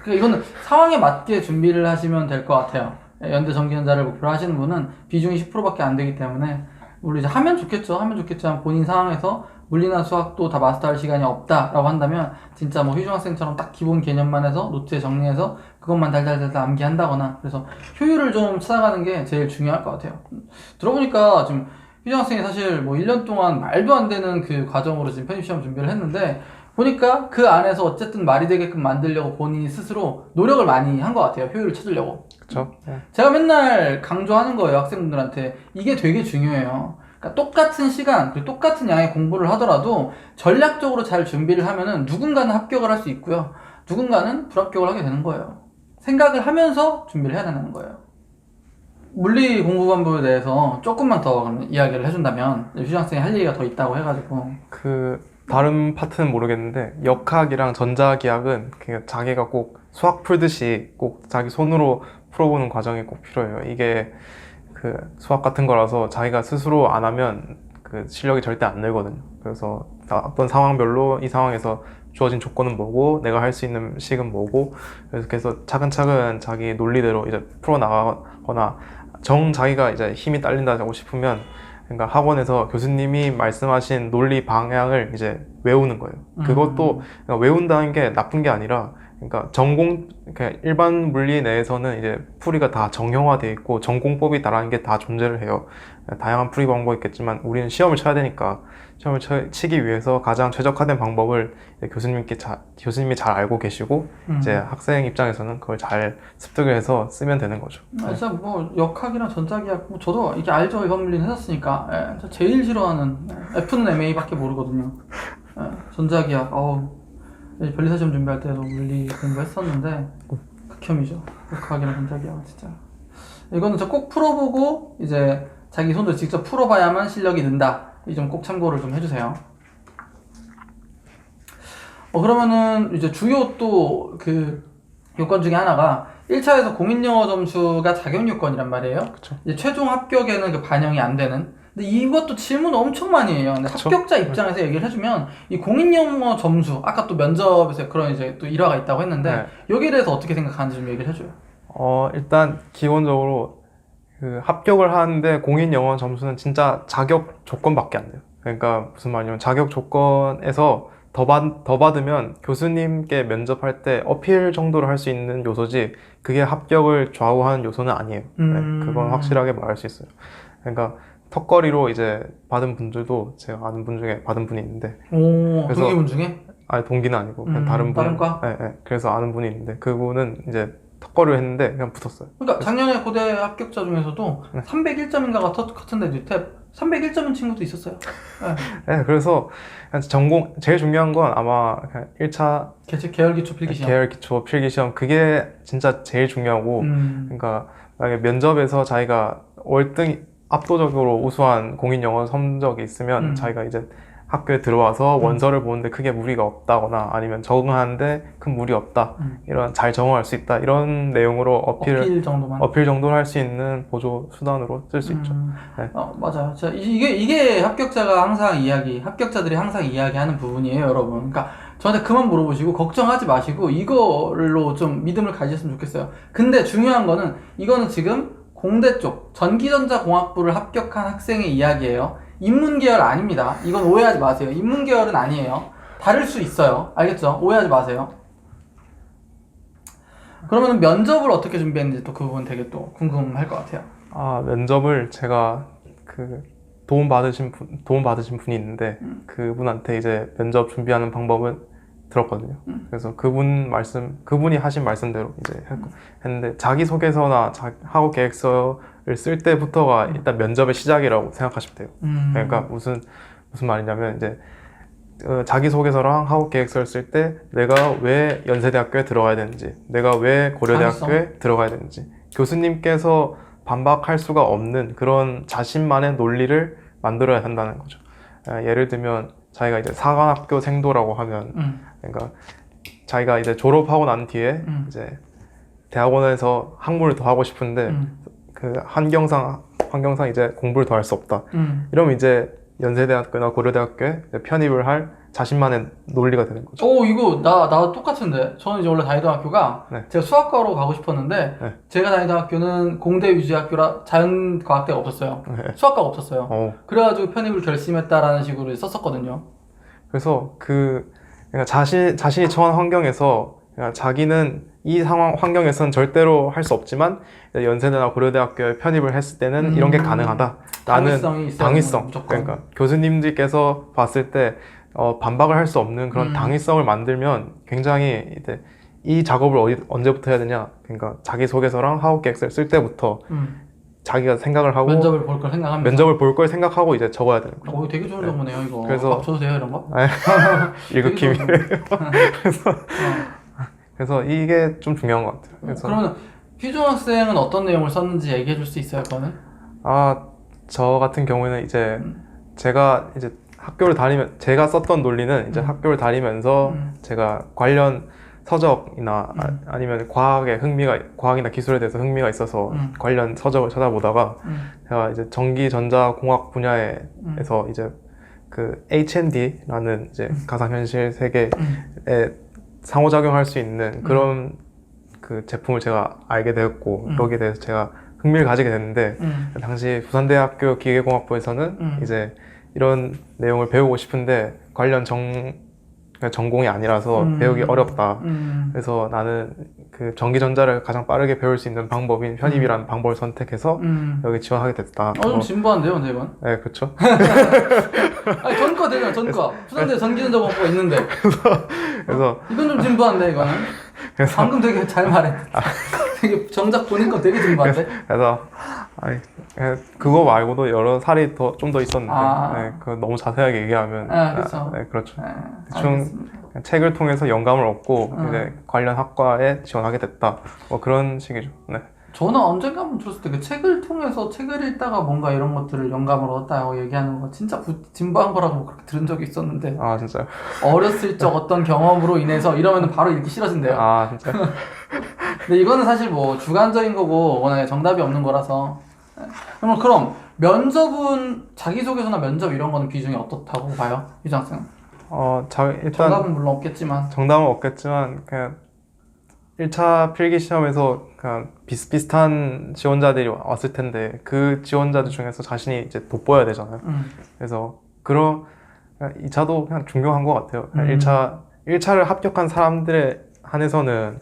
그러니까 이거는 상황에 맞게 준비를 하시면 될 것 같아요. 연대 전기전자를 목표로 하시는 분은 비중이 10%밖에 안 되기 때문에 물론 이제 하면 좋겠지만 본인 상황에서 물리나 수학도 다 마스터할 시간이 없다라고 한다면 진짜 뭐 휴중학생처럼 딱 기본 개념만 해서 노트에 정리해서 그것만 달달달 암기한다거나 그래서 효율을 좀 찾아가는 게 제일 중요할 것 같아요. 들어보니까 지금 휴중학생이 사실 뭐 1년 동안 말도 안 되는 그 과정으로 지금 편입시험 준비를 했는데 보니까 그 안에서 어쨌든 말이 되게끔 만들려고 본인이 스스로 노력을 많이 한 것 같아요. 효율을 찾으려고. 그렇죠. 제가 맨날 강조하는 거예요. 학생분들한테. 이게 되게 중요해요. 그러니까 똑같은 시간, 그리고 똑같은 양의 공부를 하더라도 전략적으로 잘 준비를 하면은 누군가는 합격을 할 수 있고요. 누군가는 불합격을 하게 되는 거예요. 생각을 하면서 준비를 해야 되는 거예요. 물리 공부반부에 대해서 조금만 더 이야기를 해준다면 휴장생이 할 얘기가 더 있다고 해가지고 다른 파트는 모르겠는데 역학이랑 전자기학은 그냥 자기가 꼭 수학 풀듯이 꼭 자기 손으로 풀어보는 과정이 꼭 필요해요. 이게 그 수학 같은 거라서 자기가 스스로 안 하면 그 실력이 절대 안 늘거든요. 그래서 어떤 상황별로 이 상황에서 주어진 조건은 뭐고 내가 할 수 있는 식은 뭐고 그래서 차근차근 자기 논리대로 이제 풀어나가거나 자기가 이제 힘이 딸린다고 싶으면 그러니까 학원에서 교수님이 말씀하신 논리 방향을 이제 외우는 거예요. 그것도 그러니까 외운다는 게 나쁜 게 아니라 그러니까 그냥 일반 물리 내에서는 이제 풀이가 다 정형화되어 있고 전공법이다라는 게 다 존재를 해요. 다양한 풀이 방법이 있겠지만 우리는 시험을 쳐야 되니까 시험을 치기 위해서 가장 최적화된 방법을 교수님이 잘 알고 계시고 이제 학생 입장에서는 그걸 잘 습득을 해서 쓰면 되는 거죠. 진짜 뭐 역학이랑 전자기학 저도 이게 알죠. 이번 물리는 했었으니까. 저 제일 싫어하는 F는 MA밖에 모르거든요. 전자기학 변리사 시험 준비할 때도 물리 공부했었는데 극혐이죠. 역학이랑 전자기학은 진짜. 이거는 저 꼭 풀어보고 이제 자기 손으로 직접 풀어봐야만 실력이 는다. 이 점 꼭 참고를 좀 해주세요. 그러면은 이제 주요 또 그 요건 중에 하나가 1차에서 공인영어 점수가 자격 요건이란 말이에요. 그쵸. 이제 최종 합격에는 그 반영이 안 되는. 근데 이것도 질문 엄청 많이 해요. 근데 그쵸? 합격자 입장에서 얘기를 해주면 이 공인영어 점수, 아까 또 면접에서 그런 이제 또 일화가 있다고 했는데 네. 여기에 대해서 어떻게 생각하는지 좀 얘기를 해줘요. 일단 기본적으로 그 합격을 하는데 공인 영어 점수는 진짜 자격 조건밖에 안 돼요. 그러니까 무슨 말이냐면 자격 조건에서 더 받으면 교수님께 면접할 때 어필 정도로 할 수 있는 요소지 그게 합격을 좌우하는 요소는 아니에요. 네, 그건 확실하게 말할 수 있어요. 그러니까 턱걸이로 이제 받은 분들도 제가 아는 분 중에 받은 분이 있는데 오, 동기분 중에? 아니 동기는 아니고 그냥 다른 분. 다른 과? 네, 네. 그래서 아는 분이 있는데 그분은 이제 턱걸이를 했는데 그냥 붙었어요. 그러니까 작년에 고대 합격자 중에서도 네. 301점인가 같은데 뉴탭 301점인 친구도 있었어요. 네. 네, 그래서 전공 제일 중요한 건 아마 그냥 1차 계열 기초 필기 시험. 계열 기초 필기 시험 그게 진짜 제일 중요하고 그러니까 만약에 면접에서 자기가 월등 압도적으로 우수한 공인 영어 성적이 있으면 자기가 이제 학교에 들어와서 원서를 보는데 크게 무리가 없다거나 아니면 적응하는데 큰 무리 없다 이런 잘 적응할 수 있다 이런 내용으로 어필 정도로 할 수 있는 보조 수단으로 쓸 수 있죠. 네. 맞아요. 자, 이게 합격자들이 항상 이야기하는 부분이에요, 여러분. 그러니까 저한테 그만 물어보시고 걱정하지 마시고 이걸로 좀 믿음을 가지셨으면 좋겠어요. 근데 중요한 거는 이거는 지금 공대 쪽 전기전자공학부를 합격한 학생의 이야기예요. 인문계열 아닙니다. 이건 오해하지 마세요. 인문계열은 아니에요. 다를 수 있어요. 알겠죠? 오해하지 마세요. 그러면 면접을 어떻게 준비했는지 또 그 부분 되게 또 궁금할 것 같아요. 면접을 제가 그 도움 받으신 분이 있는데 그분한테 이제 면접 준비하는 방법을 들었거든요. 그래서 그분이 하신 말씀대로 이제 했는데 자기소개서나 학업 계획서를 쓸 때부터가 일단 면접의 시작이라고 생각하시면 돼요. 그러니까 무슨 말이냐면 이제 자기소개서랑 학업 계획서를 쓸 때 내가 왜 연세대학교에 들어가야 되는지, 내가 왜 고려대학교에 들어가야 되는지, 교수님께서 반박할 수가 없는 그런 자신만의 논리를 만들어야 한다는 거죠. 예를 들면 자기가 이제 사관학교 생도라고 하면 그러니까 자기가 이제 졸업하고 난 뒤에 이제 대학원에서 학문을 더 하고 싶은데 그 환경상 이제 공부를 더 할 수 없다. 이러면 이제 연세대학교나 고려대학교에 편입을 할 자신만의 논리가 되는 거죠. 이거 나 똑같은데. 저는 이제 원래 다니던 학교가 제가 수학과로 가고 싶었는데 제가 다니던 학교는 공대 위주 학교라 자연과학대가 없었어요. 수학과가 없었어요. 그래가지고 편입을 결심했다라는 식으로 썼었거든요. 그래서 그러니까 자신이 처한 환경에서 그러니까 자기는 이 환경에서는 절대로 할 수 없지만 연세대나 고려대학교에 편입을 했을 때는 이런 게 가능하다. 당위성. 그러니까 교수님들께서 봤을 때 반박을 할 수 없는 그런 당위성을 만들면 굉장히 이제 이 작업을 언제부터 해야 되냐. 그러니까 자기소개서랑 학업계획서를 쓸 때부터 자기가 생각을 하고 면접을 볼 걸 생각하고 이제 적어야 되는 거죠. 되게 좋은 정보네요, 이거. 그래서 줘도 돼요, 이런 거? 일극힘이. 그래서 이게 좀 중요한 것 같아요. 그래서 그러면 휴종 학생은 어떤 내용을 썼는지 얘기해 줄 수 있어요, 그거는? 저 같은 경우에는 이제 제가 이제 제가 썼던 논리는 이제 학교를 다니면서 제가 관련 서적이나 아니면 과학이나 기술에 대해서 흥미가 있어서 관련 서적을 찾아보다가 제가 이제 전기전자공학 분야에서 이제 그 H&D라는 이제 가상현실 세계에 상호작용할 수 있는 그런 그 제품을 제가 알게 되었고 여기에 대해서 제가 흥미를 가지게 됐는데 당시 부산대학교 기계공학부에서는 이제 이런 내용을 배우고 싶은데 관련 전공이 아니라서 배우기 어렵다. 그래서 나는 그 전기전자를 가장 빠르게 배울 수 있는 방법인 편입이라는 방법을 선택해서 여기 지원하게 됐다. 좀 진부한데요, 근데 이건? 네, 그렇죠. 아니, 전과 되잖아, 전과. 부산대 전기전자공학부가 있는데. 그래서 이건 좀 진부한데, 이거는? 방금 되게 잘 말해. 되게 정작 보니까 되게 진부한데? 그래서 그거 말고도 여러 사례 좀 더 있었는데 그거 너무 자세하게 얘기하면 그렇죠. 네, 그렇죠. 대충 책을 통해서 영감을 얻고 이제 관련 학과에 지원하게 됐다. 뭐 그런 식이죠. 네. 저는 언젠가 한번 들었을 때 그 책을 통해서 책을 읽다가 뭔가 이런 것들을 영감을 얻었다고 얘기하는 거 진짜 진부한 거라고 그렇게 들은 적이 있었는데 아 진짜요? 어렸을 적 어떤 경험으로 인해서 이러면 바로 읽기 싫어진대요. 아 진짜. 근데 이거는 사실 뭐 주관적인 거고 워낙에 정답이 없는 거라서. 그럼 면접은 자기소개서나 면접 이런 거는 비중이 어떻다고 봐요? 유장생? 일단 정답은 물론 없겠지만 정답은 없겠지만 그냥 1차 필기 시험에서 그냥 비슷비슷한 지원자들이 왔을 텐데 그 지원자들 중에서 자신이 이제 돋보여야 되잖아요. 그래서 그런 2차도 그냥 중요한 것 같아요. 그냥 1차를 합격한 사람들에 한해서는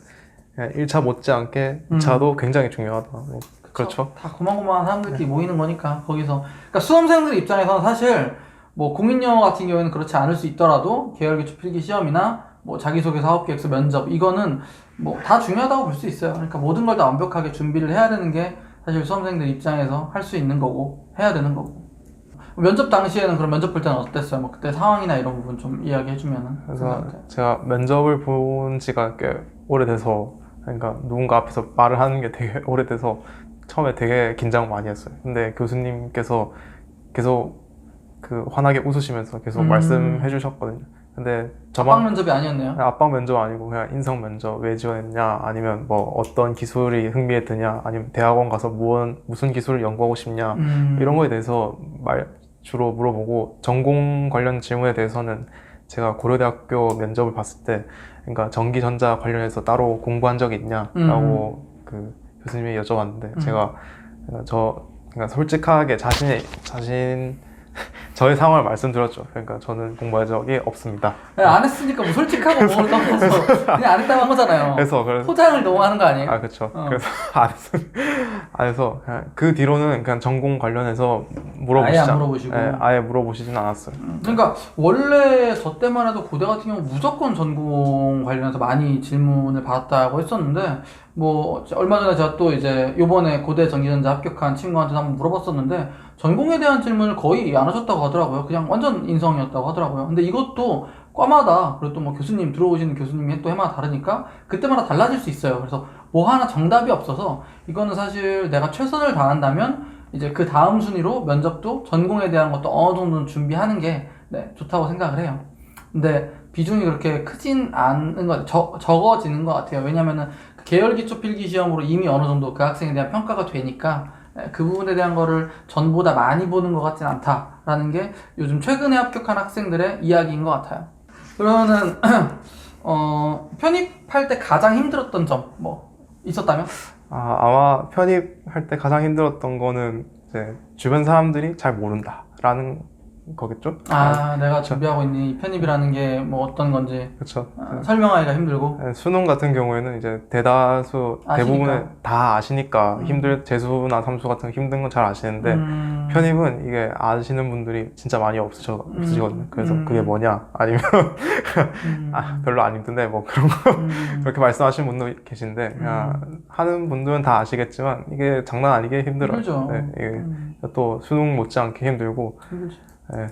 그냥 1차 못지않게 2차도 굉장히 중요하다. 뭐 그렇죠. 다 고만고만한 사람들끼리 모이는 거니까 거기서 그러니까 수험생들 입장에서는 사실 뭐 공인영어 같은 경우에는 그렇지 않을 수 있더라도 계열기초 필기 시험이나 뭐 자기소개서, 사업계획서, 면접 이거는 뭐 다 중요하다고 볼 수 있어요. 그러니까 모든 걸 다 완벽하게 준비를 해야 되는 게 사실 수험생들 입장에서 할 수 있는 거고 해야 되는 거고. 면접 당시에는 그럼 면접 볼 때는 어땠어요? 뭐 그때 상황이나 이런 부분 좀 이야기해주면은. 그래서 제가 면접을 본 지가 꽤 오래돼서 그러니까 누군가 앞에서 말을 하는 게 되게 오래돼서 처음에 되게 긴장 많이 했어요. 근데 교수님께서 계속 그 환하게 웃으시면서 계속 말씀해 주셨거든요. 근데 압박 면접이 아니었네요. 압박 면접 아니고 그냥 인성 면접 왜 지원했냐, 아니면 뭐 어떤 기술이 흥미했느냐, 아니면 대학원 가서 무슨 기술을 연구하고 싶냐 이런 거에 대해서 주로 물어보고, 전공 관련 질문에 대해서는 제가 고려대학교 면접을 봤을 때 그러니까 전기전자 관련해서 따로 공부한 적이 있냐라고 그 교수님이 여쭤봤는데 제가 그러니까 솔직하게 저의 상황을 말씀드렸죠. 그러니까 저는 공부한 적이 없습니다. 안 했으니까 뭐 솔직하고 뭐를 떠나서 그냥 안 했다고 한 거잖아요. 그래서 포장을 너무 하는 거 아니에요? 아 그렇죠. 그래서 안 해서 그냥 그 뒤로는 그냥 전공 관련해서 아예 안 물어보시고. 아예 물어보시진 않았어요. 그러니까 원래 저 때만 해도 고대 같은 경우 무조건 전공 관련해서 많이 질문을 받았다고 했었는데, 뭐 얼마 전에 제가 또 이제 요번에 고대 전기전자 합격한 친구한테 한번 물어봤었는데 전공에 대한 질문을 거의 안 하셨다고 하더라고요. 그냥 완전 인성이었다고 하더라고요. 근데 이것도 과마다, 그리고 또 뭐 교수님 들어오시는 교수님이 또 해마다 다르니까 그때마다 달라질 수 있어요. 그래서 뭐 하나 정답이 없어서 이거는 사실 내가 최선을 다한다면 이제 그 다음 순위로 면접도 전공에 대한 것도 어느 정도는 준비하는 게 좋다고 생각을 해요. 근데 비중이 그렇게 크진 않은 것 같아요. 적어지는 것 같아요. 왜냐면은 계열 기초 필기 시험으로 이미 어느 정도 그 학생에 대한 평가가 되니까 그 부분에 대한 거를 전보다 많이 보는 것 같진 않다라는 게 요즘 최근에 합격한 학생들의 이야기인 것 같아요. 그러면은 편입할 때 가장 힘들었던 점 뭐 있었다면? 아마 편입할 때 가장 힘들었던 거는 이제 주변 사람들이 잘 모른다라는 거겠죠? 내가 준비하고 있는 이 편입이라는 게 뭐 어떤 건지 그렇죠. 설명하기가 힘들고. 수능 같은 경우에는 이제 대부분의 다 아시니까 재수나 삼수 같은 거 힘든 건 잘 아시는데 편입은 이게 아시는 분들이 진짜 많이 없으시거든요. 그래서 그게 뭐냐, 아니면 별로 안 힘든데 뭐 그런 거 그렇게 말씀하시는 분도 계신데 그냥 하는 분들은 다 아시겠지만 이게 장난 아니게 힘들어요. 힘들죠. 이게 또 수능 못지않게 힘들고. 힘들죠. 네,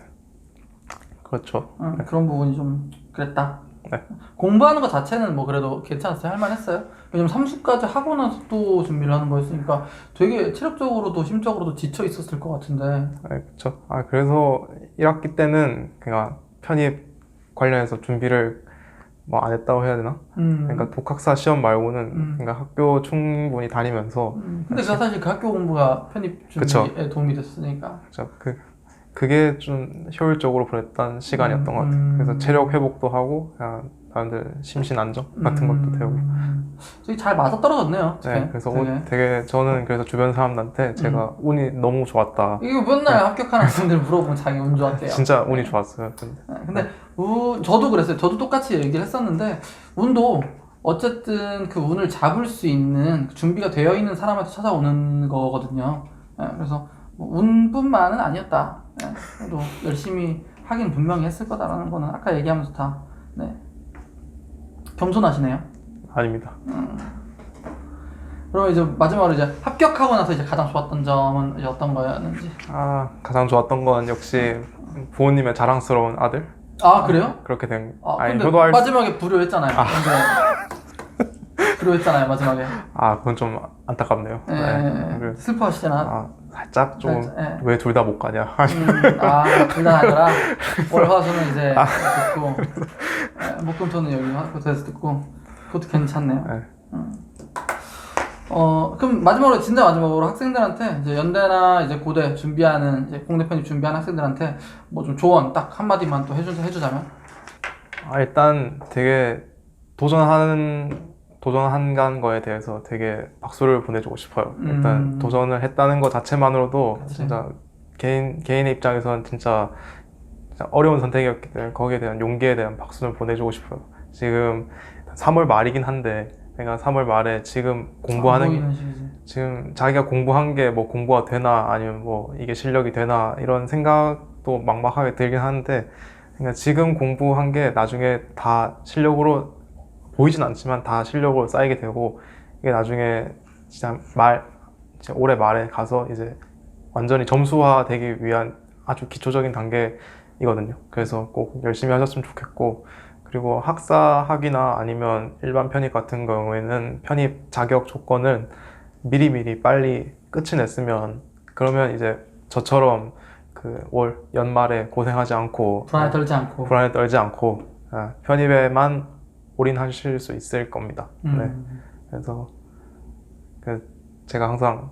그렇죠. 그런 부분이 좀 그랬다. 네. 공부하는 것 자체는 뭐 그래도 괜찮았어요? 할만했어요? 왜냐면 3수까지 하고 나서 또 준비를 하는 거였으니까 되게 체력적으로도 심적으로도 지쳐 있었을 것 같은데. 네, 그렇죠. 그래서 1학기 때는 그냥 편입 관련해서 준비를 뭐 안 했다고 해야 되나? 그러니까 독학사 시험 말고는 그러니까 학교 충분히 다니면서. 근데 사실 그 학교 공부가 편입 준비에 도움이 됐으니까. 그렇죠. 그게 좀 효율적으로 보냈던 시간이었던 것 같아요. 그래서 체력 회복도 하고 그냥 사람들 심신 안정 같은 것도 되고. 되게 잘 맞아떨어졌네요. 네, 그래서 되게 저는 그래서 주변 사람들한테 제가 운이 너무 좋았다. 이거 맨날 합격한 학생들 물어보면 자기 운 좋았대요. 진짜 운이 좋았어요. 근데 저도 그랬어요. 저도 똑같이 얘기를 했었는데 운도 어쨌든 그 운을 잡을 수 있는 준비가 되어 있는 사람한테 찾아오는 거거든요. 그래서 운뿐만은 아니었다. 그래도 열심히 하긴 분명히 했을 거다라는 거는 아까 얘기하면서 다 겸손하시네요. 아닙니다. 그럼 이제 마지막으로 이제 합격하고 나서 이제 가장 좋았던 점은 이제 어떤 거였는지. 가장 좋았던 건 역시 부모님의 자랑스러운 아들. 그래요? 그렇게 된. 근데 마지막에 불효했잖아요. 근데 그러했잖아요 마지막에. 아, 그건 좀 안타깝네요. 네. 슬퍼하시잖아. 아, 살짝 좀 살짝, 왜 둘 다 못 가냐. 둘 다 하더라. 월화수는 이제 듣고, 목금토는 여기 화에서 듣고, 그것도 괜찮네요. 네. 그럼 마지막으로 진짜 마지막으로 학생들한테 이제 연대나 이제 고대 준비하는 이제 공대 편입 준비하는 학생들한테 뭐 좀 조언 딱 한마디만 또 해주자면. 일단 되게 도전한 거에 대해서 되게 박수를 보내주고 싶어요. 일단 도전을 했다는 것 자체만으로도 그치. 진짜 개인의 입장에서는 진짜 어려운 선택이었기 때문에 거기에 대한 용기에 대한 박수를 보내주고 싶어요. 지금 3월 말이긴 한데 내가 3월 말에 지금 공부하는 지금 자기가 공부한 게 뭐 공부가 되나 아니면 뭐 이게 실력이 되나 이런 생각도 막막하게 들긴 하는데 그러니까 지금 공부한 게 나중에 다 실력으로 보이진 않지만 다 실력으로 쌓이게 되고 이게 나중에 진짜 올해 말에 가서 이제 완전히 점수화되기 위한 아주 기초적인 단계이거든요. 그래서 꼭 열심히 하셨으면 좋겠고 그리고 학사 학위나 아니면 일반 편입 같은 경우에는 편입 자격 조건을 미리미리 빨리 끝이 냈으면 그러면 이제 저처럼 그 연말에 고생하지 않고 불안에 떨지 않고 편입에만 올인하실 수 있을 겁니다. 네. 그래서 제가 항상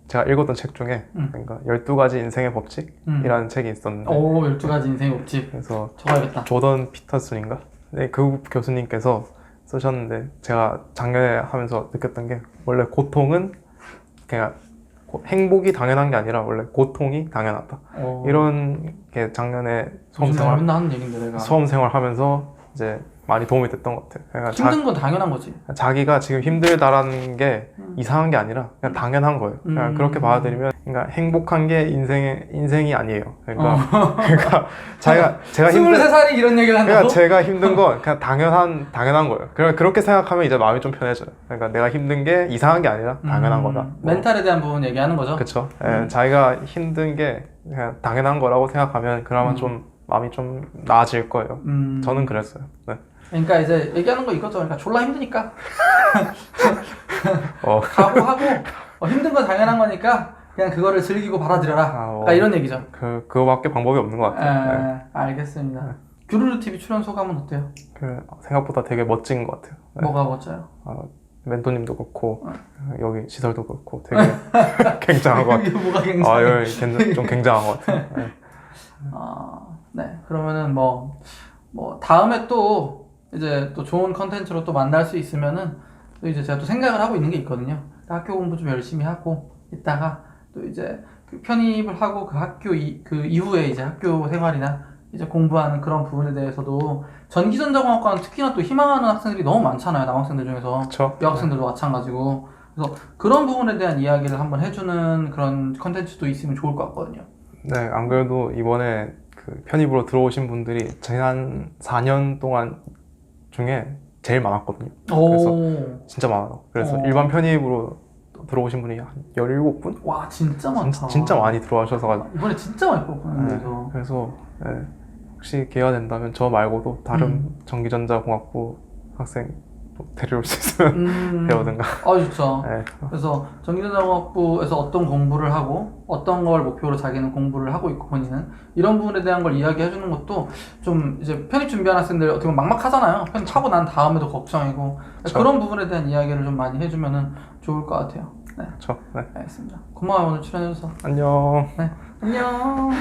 제가 읽었던 책 중에 그러니까 12가지 인생의 법칙이라는 책이 있었는데 12가지 인생의 법칙 그래서 적어야겠다. 조던 피터슨인가? 네, 그 교수님께서 쓰셨는데 제가 작년에 하면서 느꼈던 게 원래 고통은 그냥 행복이 당연한 게 아니라 원래 고통이 당연하다. 이런 게 작년에 맨날 하는 얘긴데 내가 수험 생활하면서 이제 많이 도움이 됐던 것 같아요. 그러니까 힘든 건 당연한 거지. 자기가 지금 힘들다라는 게 이상한 게 아니라 그냥 당연한 거예요. 그냥 그렇게 받아들이면 그러니까 행복한 게 인생이 아니에요. 그러니까 제가 23살이 이런 얘기를 한다고? 그러니까 제가 힘든 건 그냥 당연한 거예요. 그렇게 생각하면 이제 마음이 좀 편해져요. 그러니까 내가 힘든 게 이상한 게 아니라 당연한 거다. 멘탈에 대한 부분 얘기하는 거죠? 그렇죠. 자기가 힘든 게 그냥 당연한 거라고 생각하면 그나마 좀 마음이 좀 나아질 거예요. 저는 그랬어요. 네. 그러니까 이제 얘기하는 거 이거죠. 그러니까 졸라 힘드니까 각오하고 힘든 건 당연한 거니까 그냥 그거를 즐기고 받아들여라. 그러니까 이런 얘기죠. 그거밖에 방법이 없는 것 같아요. 네. 알겠습니다. 규루루 TV 출연 소감은 어때요? 생각보다 되게 멋진 것 같아요. 네. 뭐가 멋져요? 멘토님도 그렇고 여기 시설도 그렇고 되게 굉장한 것 같아요. 뭐가 굉장해? 여기 좀 굉장한 것 같아요. 네. 네. 그러면은 뭐 다음에 또 이제 또 좋은 컨텐츠로 또 만날 수 있으면은 또 이제 제가 또 생각을 하고 있는 게 있거든요. 학교 공부 좀 열심히 하고 있다가 또 이제 그 편입을 하고 그 학교 그 이후에 이제 학교 생활이나 이제 공부하는 그런 부분에 대해서도 전기전자공학과는 특히나 또 희망하는 학생들이 너무 많잖아요. 남학생들 중에서. 그쵸? 여학생들도 마찬가지고. 그래서 그런 부분에 대한 이야기를 한번 해주는 그런 컨텐츠도 있으면 좋을 것 같거든요. 네, 안 그래도 이번에 그 편입으로 들어오신 분들이 지난 4년 동안 중에 제일 많았거든요. 그래서 진짜 많아요. 그래서 일반 편입으로 들어오신 분이 한 17분? 와, 진짜 많다. 진짜 많이 들어와셔서 이번에 진짜 많이 뽑았구나. 그래서 혹시 기회가 된다면 저 말고도 다른 전기전자공학부 학생 데려올 수 있으면 데려오든가. 좋죠. 네. 그래서 전기전자공학부에서 어떤 공부를 하고 어떤 걸 목표로 자기는 공부를 하고 있고 본인은 이런 부분에 대한 걸 이야기해 주는 것도 좀 이제 편입 준비하는 학생들 어떻게 보면 막막하잖아요. 편입하고 난 다음에도 걱정이고 그런 부분에 대한 이야기를 좀 많이 해주면은 좋을 것 같아요. 네. 그렇죠. 네. 알겠습니다. 고마워요 오늘 출연해줘서. 안녕. 네. 안녕.